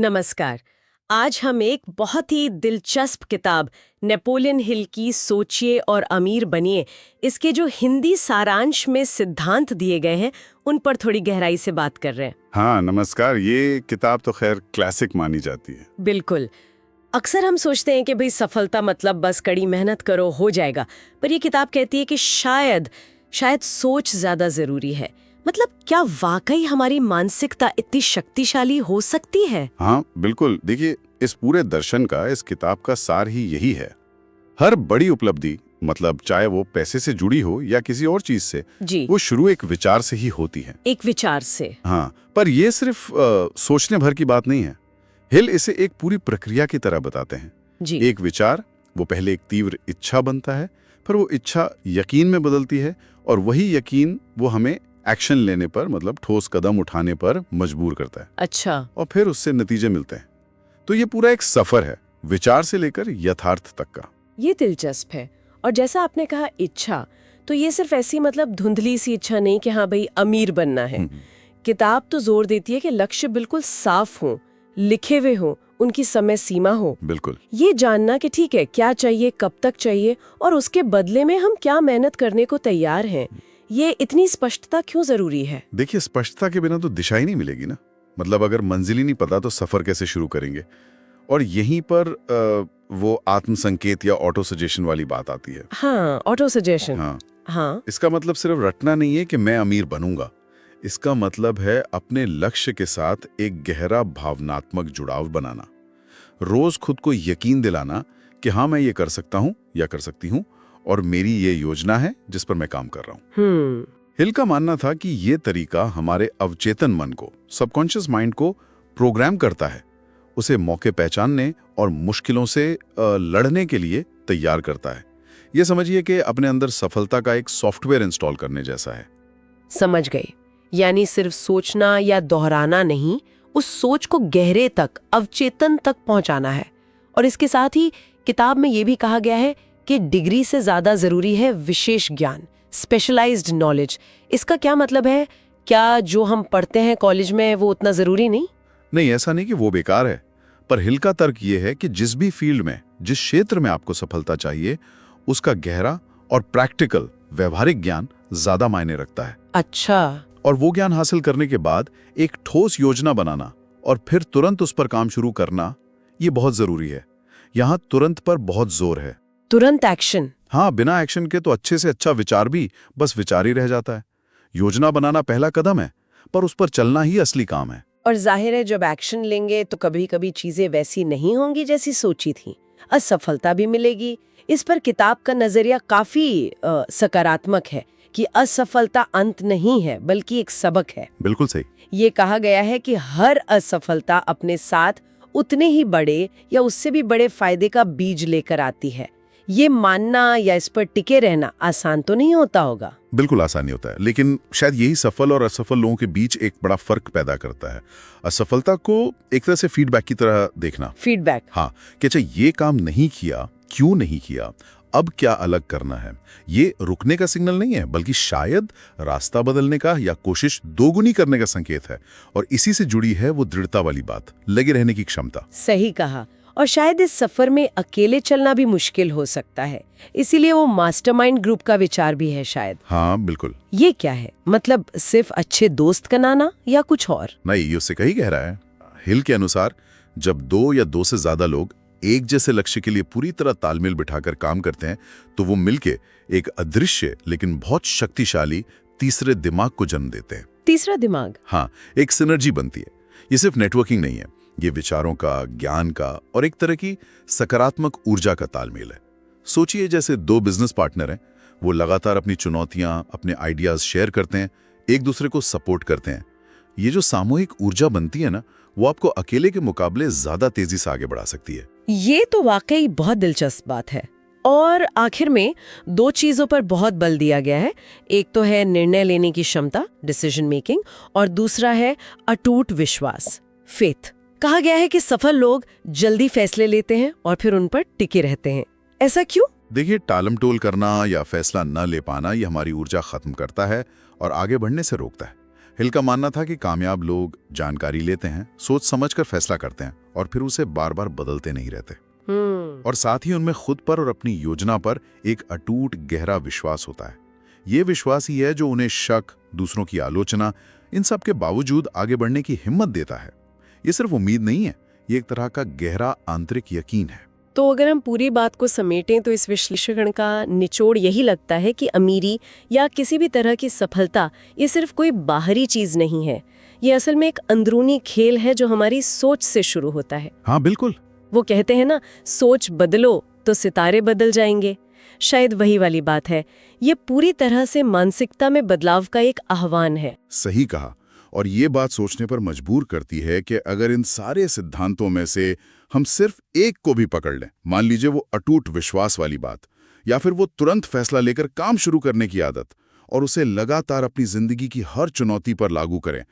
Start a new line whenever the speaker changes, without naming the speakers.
नमस्कार। आज हम एक बहुत ही दिलचस्प किताब नेपोलियन हिल की सोचिए और अमीर बनिए, इसके जो हिंदी सारांश में सिद्धांत दिए गए हैं उन पर थोड़ी गहराई से बात कर रहे हैं।
हाँ नमस्कार। ये किताब तो खैर क्लासिक मानी जाती है।
बिल्कुल। अक्सर हम सोचते हैं कि भाई सफलता मतलब बस कड़ी मेहनत करो हो जाएगा, पर ये किताब कहती है कि शायद सोच ज्यादा जरूरी है। मतलब क्या वाकई हमारी मानसिकता इतनी शक्तिशाली हो सकती है?
हाँ बिल्कुल। देखिए, इस पूरे दर्शन का, इस किताब का सार ही यही है। हर बड़ी उपलब्धि, मतलब चाहे वो पैसे से जुड़ी हो या किसी और चीज से,
जी,
वो शुरू एक विचार से ही होती है।
एक विचार से।
हाँ, पर ये सिर्फ सोचने भर की बात नहीं है। हिल इसे एक पूरी प्रक्रिया की तरह बताते हैं।
जी।
एक विचार, वो पहले एक तीव्र इच्छा बनता है, फिर वो इच्छा यकीन में बदलती है, और वही यकीन वो हमें एक्शन लेने पर, मतलब ठोस कदम उठाने पर मजबूर करता है।
अच्छा।
और फिर उससे नतीजे मिलते हैं। तो ये पूरा एक सफर है, विचार से लेकर यथार्थ तक का।
ये दिलचस्प है। और जैसा आपने कहा इच्छा, तो ये सिर्फ ऐसी मतलब धुंधली सी इच्छा नहीं कि हाँ भाई अमीर बनना है। किताब तो जोर देती है कि लक्ष्य बिल्कुल साफ हो, लिखे हुए हो, उनकी समय सीमा हो।
बिल्कुल।
ये जानना कि ठीक है क्या चाहिए, कब तक चाहिए, और उसके बदले में हम क्या मेहनत करने को तैयार हैं। ये इतनी स्पष्टता क्यों जरूरी है?
देखिए, स्पष्टता के बिना तो दिशा ही नहीं मिलेगी ना। मतलब अगर मंजिल ही नहीं पता तो सफर कैसे शुरू करेंगे। और यहीं पर वो आत्म संकेत या ऑटो सजेशन वाली बात आती है।
हाँ, ऑटो सजेशन।
हाँ।
हाँ।
इसका मतलब सिर्फ रटना नहीं है कि मैं अमीर बनूंगा। इसका मतलब है अपने लक्ष्य के साथ एक गहरा भावनात्मक जुड़ाव बनाना। रोज खुद को यकीन दिलाना कि हाँ, मैं ये कर सकता हूँ या कर सकती हूँ, और मेरी ये योजना है जिस पर मैं काम कर रहा हूँ। हिल का मानना था कि ये तरीका हमारे अवचेतन मन को, सबकॉन्शियस माइंड को प्रोग्राम करता है, उसे मौके पहचानने और मुश्किलों से लड़ने के लिए तैयार करता है। ये समझिए कि अपने अंदर सफलता का एक सॉफ्टवेयर इंस्टॉल करने जैसा है।
समझ गई। यानी सिर्फ सोचना या दोहराना नहीं, उस सोच को गहरे तक, अवचेतन तक पहुंचाना है। और इसके साथ ही किताब में ये भी कहा गया है कि डिग्री से ज्यादा जरूरी है विशेष ज्ञान, स्पेशलाइज्ड नॉलेज। इसका क्या मतलब है? क्या जो हम पढ़ते हैं कॉलेज में वो उतना जरूरी नहीं?
नहीं, ऐसा नहीं कि वो बेकार है, पर हिल का तर्क ये है कि जिस भी फील्ड में, जिस क्षेत्र में आपको सफलता चाहिए, उसका गहरा और प्रैक्टिकल, व्यवहारिक ज्ञान ज्यादा मायने रखता है।
अच्छा।
और वो ज्ञान हासिल करने के बाद एक ठोस योजना बनाना और फिर तुरंत उस पर काम शुरू करना, ये बहुत जरूरी है। यहाँ तुरंत पर बहुत जोर है।
तुरंत एक्शन।
हाँ, बिना एक्शन के तो अच्छे से अच्छा विचार भी बस विचार ही रह जाता है। योजना बनाना पहला कदम है, पर उस पर चलना ही असली काम है।
और जाहिर है जब एक्शन लेंगे तो कभी कभी चीजें वैसी नहीं होंगी जैसी सोची थी, असफलता भी मिलेगी। इस पर किताब का नजरिया काफी सकारात्मक है कि असफलता अंत नहीं है बल्कि एक सबक है।
बिल्कुल सही।
ये कहा गया है कि हर असफलता अपने साथ उतने ही बड़े या उससे भी बड़े फायदे का बीज लेकर आती है। ये मानना या इस पर टिके रहना आसान तो नहीं होता होगा।
बिल्कुल आसान नहीं होता है, लेकिन शायद यही सफल और असफल लोगों के बीच एक बड़ा फर्क पैदा करता है। असफलता को एक तरह से फीडबैक की तरह देखना।
फीडबैक।
हाँ, कि अच्छा ये काम नहीं किया, क्यों नहीं किया, अब क्या अलग करना है। ये रुकने का सिग्नल नहीं है, बल्कि शायद रास्ता बदलने का या कोशिश दोगुनी करने का संकेत है। और इसी से जुड़ी है वो दृढ़ता वाली बात, लगे रहने की क्षमता।
सही कहा। और शायद इस सफर में अकेले चलना भी मुश्किल हो सकता है, इसीलिए वो मास्टरमाइंड ग्रुप का विचार भी है शायद।
हाँ बिल्कुल।
ये क्या है? मतलब सिर्फ अच्छे दोस्त बनाना या कुछ और?
नहीं, ये उससे कहीं गहरा है। हिल के अनुसार जब दो या दो से ज्यादा लोग एक जैसे लक्ष्य के लिए पूरी तरह तालमेल बिठाकर काम करते हैं, तो वो मिलके एक अदृश्य लेकिन बहुत शक्तिशाली तीसरे दिमाग को जन्म देते हैं।
तीसरा दिमाग?
हाँ, एक सिनर्जी बनती है। ये सिर्फ नेटवर्किंग नहीं है, ये विचारों का, ज्ञान का और एक तरह की सकारात्मक ऊर्जा का तालमेल है। सोचिए जैसे दो बिजनेस पार्टनर हैं, वो लगातार अपनी चुनौतियां, अपने आइडियाज शेयर करते हैं, एक दूसरे को सपोर्ट करते हैं। ये जो सामूहिक ऊर्जा बनती है ना, वो आपको अकेले के मुकाबले ज्यादा तेजी से आगे बढ़ा सकती है।
ये तो वाकई बहुत दिलचस्प बात है। और आखिर में दो चीजों पर बहुत बल दिया गया है। एक तो है निर्णय लेने की क्षमता, डिसीजन मेकिंग, और दूसरा है अटूट विश्वास, फेथ। कहा गया है कि सफल लोग जल्दी फैसले लेते हैं और फिर उन पर टिके रहते हैं। ऐसा क्यों?
देखिए, टालमटोल करना या फैसला न ले पाना, ये हमारी ऊर्जा खत्म करता है और आगे बढ़ने से रोकता है। हिल का मानना था कि कामयाब लोग जानकारी लेते हैं, सोच समझकर फैसला करते हैं और फिर उसे बार बार बदलते नहीं रहते। और साथ ही उनमें खुद पर और अपनी योजना पर एक अटूट गहरा विश्वास होता है। ये विश्वास ही है जो उन्हें शक, दूसरों की आलोचना, इन सब के बावजूद आगे बढ़ने की हिम्मत देता है। ये सिर्फ उम्मीद नहीं है, ये एक तरह का गहरा आंतरिक यकीन है।
तो अगर हम पूरी बात को समेटें तो इस विश्लेषण का निचोड़ यही लगता है कि अमीरी या किसी भी तरह की सफलता ये सिर्फ कोई बाहरी चीज नहीं है, ये असल में एक अंदरूनी खेल है जो हमारी सोच से शुरू होता है।
हाँ बिल्कुल।
वो कहते हैं ना, सोच बदलो तो सितारे बदल जाएंगे। शायद वही वाली बात है। ये पूरी तरह से मानसिकता में बदलाव का एक आह्वान है।
सही कहा। और ये बात सोचने पर मजबूर करती है कि अगर इन सारे सिद्धांतों में से हम सिर्फ एक को भी पकड़ लें, मान लीजिए वो अटूट विश्वास वाली बात, या फिर वो तुरंत फैसला लेकर काम शुरू करने की आदत, और उसे लगातार अपनी जिंदगी की हर चुनौती पर लागू करें,